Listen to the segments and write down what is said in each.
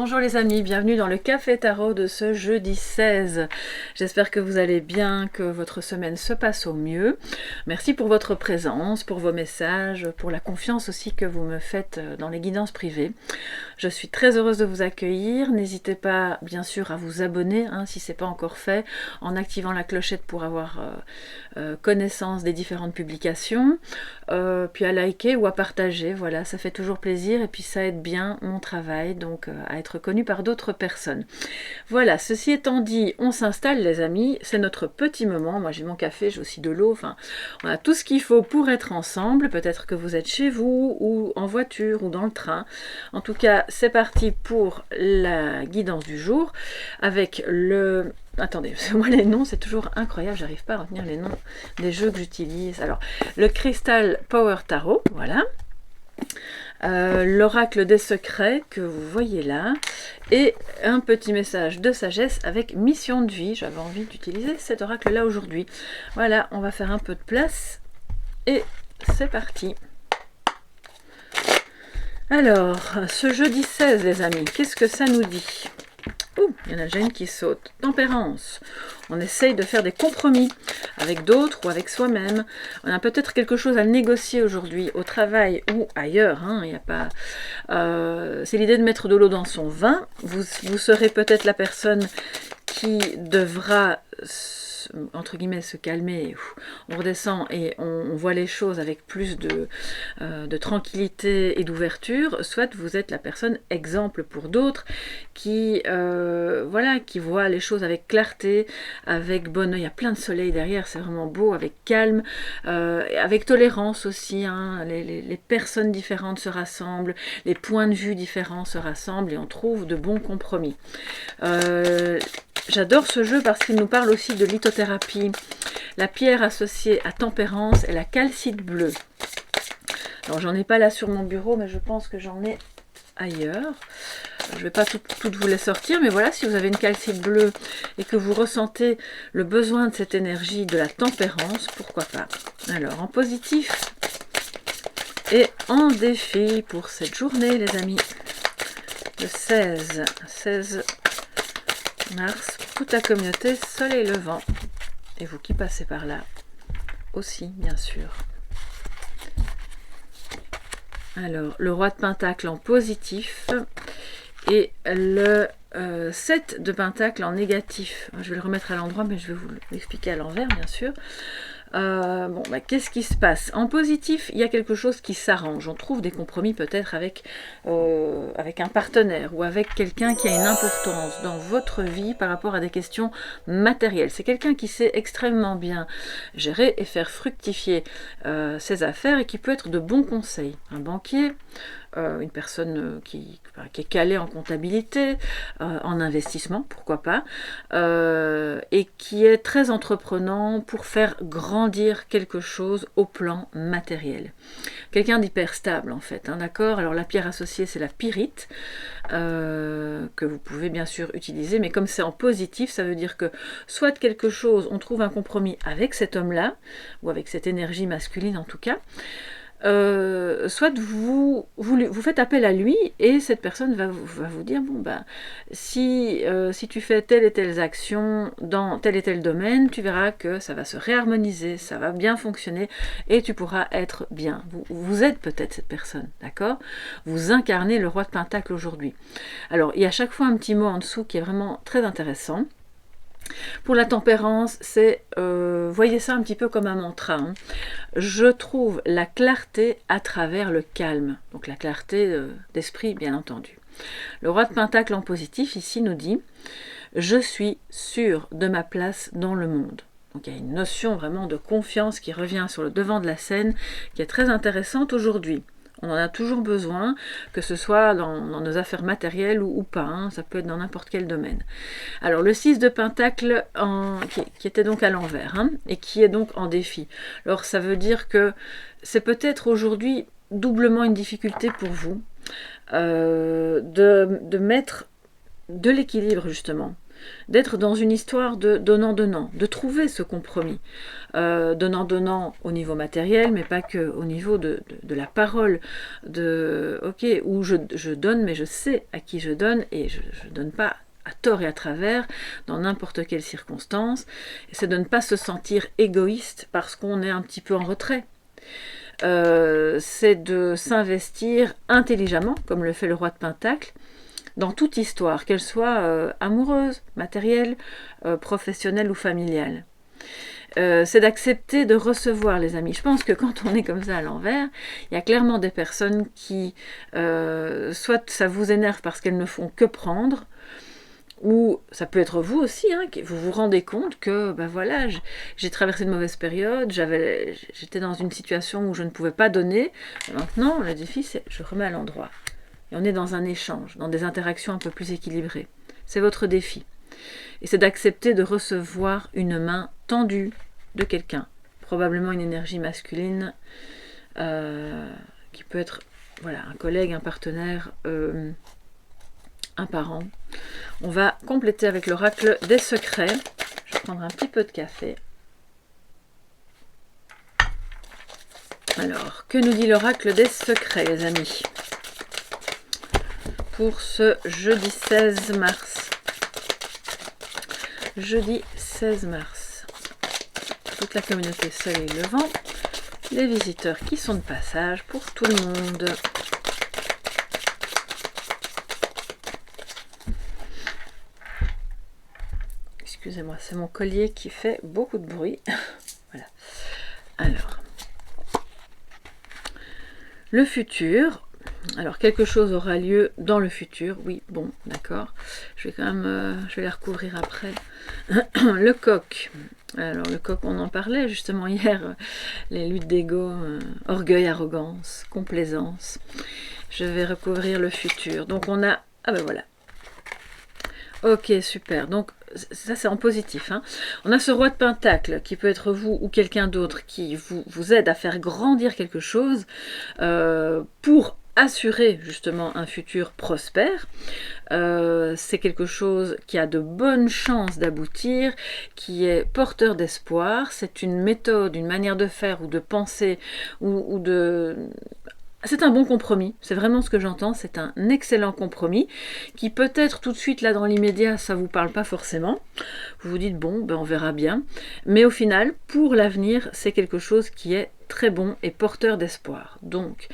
Bonjour les amis, bienvenue dans le Café Tarot de ce jeudi 16. J'espère que vous allez bien, que votre semaine se passe au mieux. Merci pour votre présence, pour vos messages, pour la confiance aussi que vous me faites dans les guidances privées. Je suis très heureuse de vous accueillir. N'hésitez pas bien sûr à vous abonner si ce n'est pas encore fait, en activant la clochette pour avoir connaissance des différentes publications, puis à liker ou à partager. Voilà, ça fait toujours plaisir et puis ça aide bien mon travail, donc à être connu par d'autres personnes. Voilà, ceci étant dit, on s'installe les amis, c'est notre petit moment. Moi j'ai mon café, j'ai aussi de l'eau, enfin on a tout ce qu'il faut pour être ensemble. Peut-être que vous êtes chez vous ou en voiture ou dans le train. En tout cas, c'est parti pour la guidance du jour avec le... Attendez, parce que moi les noms c'est toujours incroyable, j'arrive pas à retenir les noms des jeux que j'utilise. Alors, le Crystal Power Tarot, voilà. L'oracle des secrets que vous voyez là. Et un petit message de sagesse avec mission de vie. J'avais envie d'utiliser cet oracle là aujourd'hui. Voilà, on va faire un peu de place. Et c'est parti. Alors, ce jeudi 16 les amis, qu'est-ce que ça nous dit ? Ouh, il y en a déjà une qui saute. Tempérance. On essaye de faire des compromis avec d'autres ou avec soi-même. On a peut-être quelque chose à négocier aujourd'hui au travail ou ailleurs. Il n'y a pas. C'est l'idée de mettre de l'eau dans son vin. Vous serez peut-être la personne qui devra entre guillemets se calmer, on redescend et on voit les choses avec plus de tranquillité et d'ouverture, soit vous êtes la personne exemple pour d'autres qui qui voit les choses avec clarté, avec bon œil. Il y a plein de soleil derrière, c'est vraiment beau, avec calme, avec tolérance aussi, les personnes différentes se rassemblent, les points de vue différents se rassemblent et on trouve de bons compromis. J'adore ce jeu parce qu'il nous parle aussi de lithothérapie. La pierre associée à tempérance est la calcite bleue. Alors j'en ai pas là sur mon bureau, mais je pense que j'en ai ailleurs. Je ne vais pas toutes vous les sortir, mais voilà, si vous avez une calcite bleue et que vous ressentez le besoin de cette énergie de la tempérance, pourquoi pas. Alors en positif et en défi pour cette journée les amis. Le 16 mars, toute la communauté, soleil levant, et vous qui passez par là aussi, bien sûr. Alors, le roi de Pentacle en positif, et le 7 de Pentacle en négatif. Je vais le remettre à l'endroit, mais je vais vous l'expliquer à l'envers, bien sûr. Qu'est-ce qui se passe? En positif, il y a quelque chose qui s'arrange. On trouve des compromis peut-être avec un partenaire ou avec quelqu'un qui a une importance dans votre vie par rapport à des questions matérielles. C'est quelqu'un qui sait extrêmement bien gérer et faire fructifier ses affaires et qui peut être de bons conseils. Un banquier, une personne qui est calée en comptabilité, en investissement, pourquoi pas, et qui est très entreprenant pour faire grandir quelque chose au plan matériel. Quelqu'un d'hyper stable en fait, d'accord. Alors la pierre associée c'est la pyrite, que vous pouvez bien sûr utiliser, mais comme c'est en positif, ça veut dire que soit quelque chose, on trouve un compromis avec cet homme-là, ou avec cette énergie masculine en tout cas, soit vous faites appel à lui et cette personne va vous dire si tu fais telle et telle action dans tel et tel domaine, tu verras que ça va se réharmoniser, ça va bien fonctionner et tu pourras être bien. Vous êtes peut-être cette personne, d'accord? Vous incarnez le roi de Pentacle aujourd'hui. Alors il y a à chaque fois un petit mot en dessous qui est vraiment très intéressant. Pour la tempérance, voyez ça un petit peu comme un mantra. Je trouve la clarté à travers le calme. Donc la clarté d'esprit, bien entendu. Le roi de Pentacle en positif, ici, nous dit « Je suis sûr de ma place dans le monde ». Donc il y a une notion vraiment de confiance qui revient sur le devant de la scène, qui est très intéressante aujourd'hui. On en a toujours besoin, que ce soit dans nos affaires matérielles ou pas, ça peut être dans n'importe quel domaine. Alors le 6 de Pentacle, qui était donc à l'envers, et qui est donc en défi. Alors ça veut dire que c'est peut-être aujourd'hui doublement une difficulté pour vous de mettre de l'équilibre justement. d'être dans une histoire de donnant-donnant, de trouver ce compromis. Donnant-donnant au niveau matériel, mais pas que au niveau de la parole, ok, où je donne, mais je sais à qui je donne, et je ne donne pas à tort et à travers, dans n'importe quelle circonstance. C'est de ne pas se sentir égoïste parce qu'on est un petit peu en retrait. C'est de s'investir intelligemment, comme le fait le roi de Pentacle, dans toute histoire, qu'elle soit amoureuse, matérielle, professionnelle ou familiale. C'est d'accepter de recevoir les amis. Je pense que quand on est comme ça à l'envers, il y a clairement des personnes qui, soit ça vous énerve parce qu'elles ne font que prendre, ou ça peut être vous aussi, hein, vous vous rendez compte que ben voilà, j'ai traversé une mauvaise période, j'étais dans une situation où je ne pouvais pas donner. Maintenant, le défi, c'est je remets à l'endroit. Et on est dans un échange, dans des interactions un peu plus équilibrées. C'est votre défi. Et c'est d'accepter de recevoir une main tendue de quelqu'un. Probablement une énergie masculine qui peut être voilà, un collègue, un partenaire, un parent. On va compléter avec l'oracle des secrets. Je vais prendre un petit peu de café. Alors, que nous dit l'oracle des secrets, les amis, pour ce jeudi 16 mars. Jeudi 16 mars. Toute la communauté Soleil Levant. Les visiteurs qui sont de passage pour tout le monde. Excusez-moi, c'est mon collier qui fait beaucoup de bruit. Voilà. Alors, le futur. Alors, quelque chose aura lieu dans le futur. Oui, bon, d'accord. Je vais quand même, je vais la recouvrir après. Le coq. Alors, le coq, on en parlait justement hier. Les luttes d'ego, orgueil, arrogance, complaisance. Je vais recouvrir le futur. Donc, on a... Ah ben voilà. Ok, super. Donc, ça c'est en positif. Hein. On a ce roi de Pentacle qui peut être vous ou quelqu'un d'autre qui vous aide à faire grandir quelque chose pour assurer justement un futur prospère. C'est quelque chose qui a de bonnes chances d'aboutir, qui est porteur d'espoir. C'est une méthode, une manière de faire ou de penser ou de... C'est un bon compromis, c'est vraiment ce que j'entends, c'est un excellent compromis qui peut-être tout de suite là dans l'immédiat ça vous parle pas forcément, vous vous dites bon ben on verra bien, mais au final pour l'avenir c'est quelque chose qui est très bon et porteur d'espoir. Donc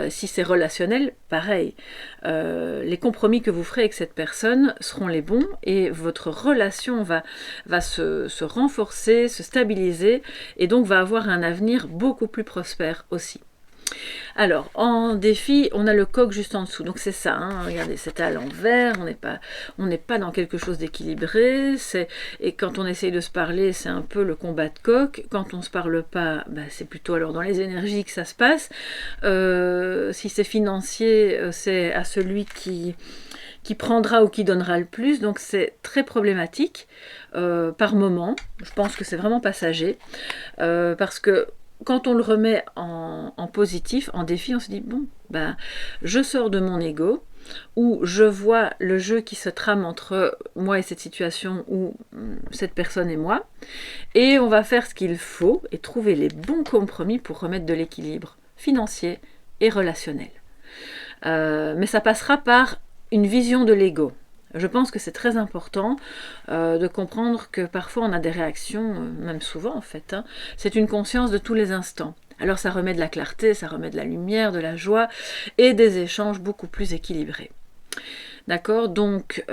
si c'est relationnel, pareil, les compromis que vous ferez avec cette personne seront les bons et votre relation va se renforcer, se stabiliser et donc va avoir un avenir beaucoup plus prospère aussi. Alors, en défi, on a le coq juste en dessous. Donc c'est ça, hein, regardez, c'est à l'envers, on n'est pas dans quelque chose d'équilibré. Et quand on essaye de se parler, c'est un peu le combat de coq. Quand on ne se parle pas, bah, c'est plutôt alors dans les énergies que ça se passe. Si c'est financier, c'est à celui qui prendra ou qui donnera le plus. Donc c'est très problématique par moment. Je pense que c'est vraiment passager. Parce que quand on le remet en positif, en défi, on se dit, bon, ben, je sors de mon ego, ou je vois le jeu qui se trame entre moi et cette situation, ou cette personne et moi, et on va faire ce qu'il faut, et trouver les bons compromis pour remettre de l'équilibre financier et relationnel. Mais ça passera par une vision de l'ego. Je pense que c'est très important de comprendre que parfois on a des réactions, même souvent en fait, hein, c'est une conscience de tous les instants. Alors ça remet de la clarté, ça remet de la lumière, de la joie et des échanges beaucoup plus équilibrés. D'accord, donc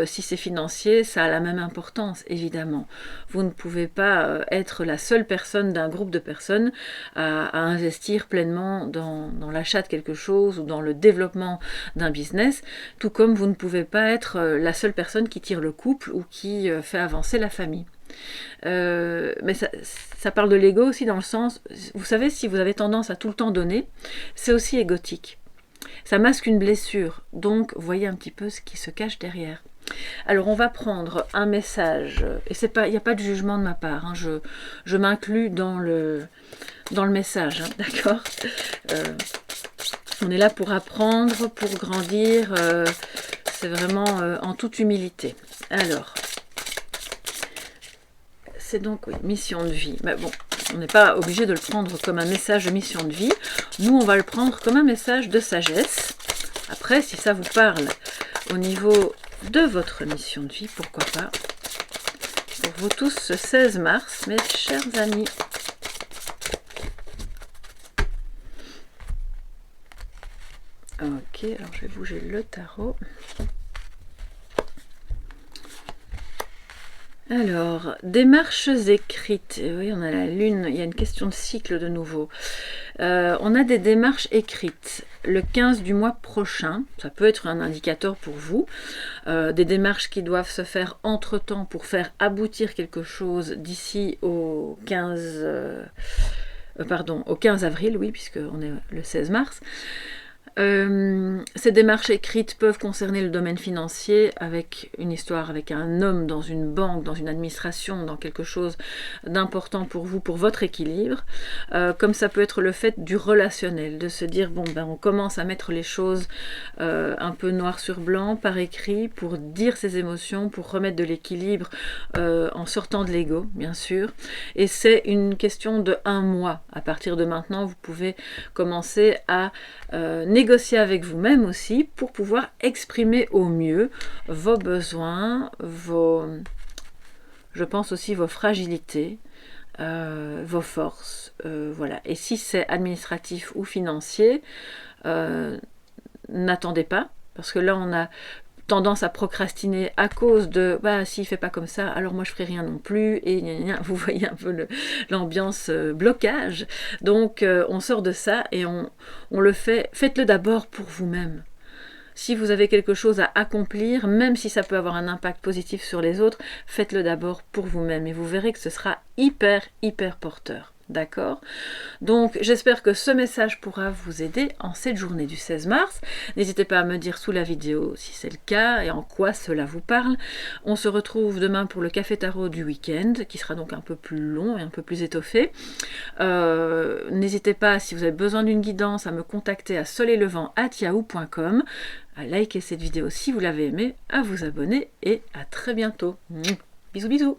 si c'est financier, ça a la même importance, évidemment. Vous ne pouvez pas être la seule personne d'un groupe de personnes à investir pleinement dans l'achat de quelque chose ou dans le développement d'un business, tout comme vous ne pouvez pas être la seule personne qui tire le couple ou qui fait avancer la famille. Mais ça parle de l'ego aussi dans le sens, vous savez, si vous avez tendance à tout le temps donner, c'est aussi égotique. Ça masque une blessure, donc voyez un petit peu ce qui se cache derrière. Alors on va prendre un message, et il n'y a pas de jugement de ma part, hein, je m'inclus dans le message, hein, d'accord. On est là pour apprendre, pour grandir, c'est vraiment en toute humilité. Alors, c'est donc oui, mission de vie. Mais bon, on n'est pas obligé de le prendre comme un message de mission de vie. Nous, on va le prendre comme un message de sagesse. Après, si ça vous parle au niveau de votre mission de vie, pourquoi pas. Pour vous tous, ce 16 mars, mes chers amis. Ok, alors je vais bouger le tarot. Alors, démarches écrites. Oui, on a la lune, il y a une question de cycle de nouveau. On a des démarches écrites. Le 15 du mois prochain, ça peut être un indicateur pour vous. Des démarches qui doivent se faire entre-temps pour faire aboutir quelque chose d'ici au 15... au 15 avril, oui, puisqu'on est le 16 mars. Ces démarches écrites peuvent concerner le domaine financier, avec une histoire avec un homme dans une banque, dans une administration, dans quelque chose d'important pour vous, pour votre équilibre, comme ça peut être le fait du relationnel, de se dire bon ben on commence à mettre les choses un peu noir sur blanc par écrit pour dire ses émotions, pour remettre de l'équilibre en sortant de l'ego bien sûr, et c'est une question de 1 mois. À partir de maintenant vous pouvez commencer à négocier avec vous-même aussi pour pouvoir exprimer au mieux vos besoins, je pense aussi vos fragilités, vos forces, voilà. Et si c'est administratif ou financier, n'attendez pas, parce que là on a tendance à procrastiner à cause de bah s'il fait pas comme ça alors moi je ferai rien non plus et gna gna, vous voyez un peu l'ambiance blocage, donc on sort de ça et on le fait, faites-le d'abord pour vous-même. Si vous avez quelque chose à accomplir, même si ça peut avoir un impact positif sur les autres, faites-le d'abord pour vous-même et vous verrez que ce sera hyper porteur. D'accord? Donc j'espère que ce message pourra vous aider en cette journée du 16 mars. N'hésitez pas à me dire sous la vidéo si c'est le cas et en quoi cela vous parle. On se retrouve demain pour le café tarot du week-end, qui sera donc un peu plus long et un peu plus étoffé. N'hésitez pas, si vous avez besoin d'une guidance, à me contacter à soleillevent@yahoo.com, à liker cette vidéo si vous l'avez aimée, à vous abonner et à très bientôt. Bisous bisous.